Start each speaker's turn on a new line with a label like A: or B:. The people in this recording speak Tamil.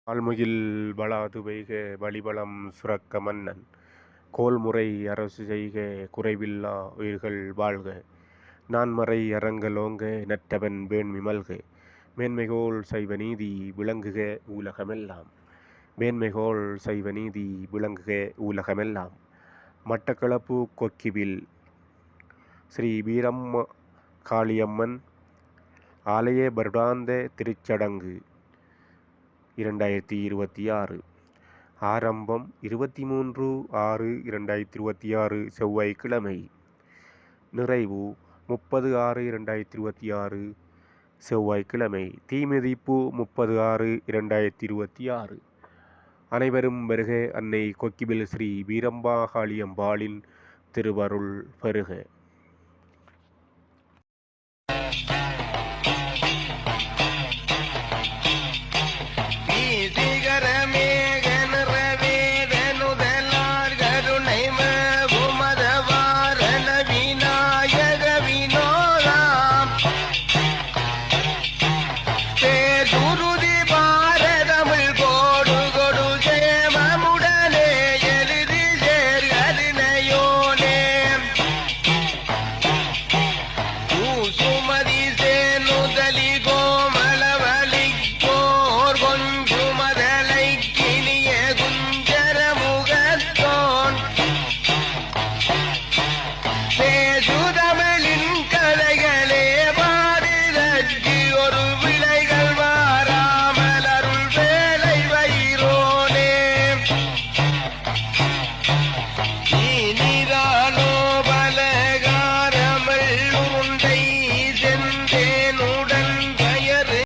A: ஆழ்முகில் வளாது பெய்க வளிவளம் சுரக்க மன்னன் கோள்முறை அரசு செய்க குறைவில்லா உயிர்கள் வாழ்க நான்மறை அறங்கலோங்க நற்றவன் வேண்மை மல்க மேன்மைகோள் சைவ நீதி விளங்குக உலகமெல்லாம் மேன்மைகோள் சைவ நீதி விளங்குக உலகமெல்லாம். மட்டக்களப்பு கொக்கிவில் ஸ்ரீ வீரம்ம காளியம்மன் ஆலய வருடாந்த திருச்சடங்கு 2026 ஆரம்பம் 23/6/2026 செவ்வாய்க்கிழமை. நிறைவு 30/6/2026 செவ்வாய்க்கிழமை. தீமிதிப்பு 30/6/2026. அனைவரும் வருக. அன்னை கொக்கிவில் ஸ்ரீ வீரம்மா காளியம்பாளின் திருவருள் பெறுக.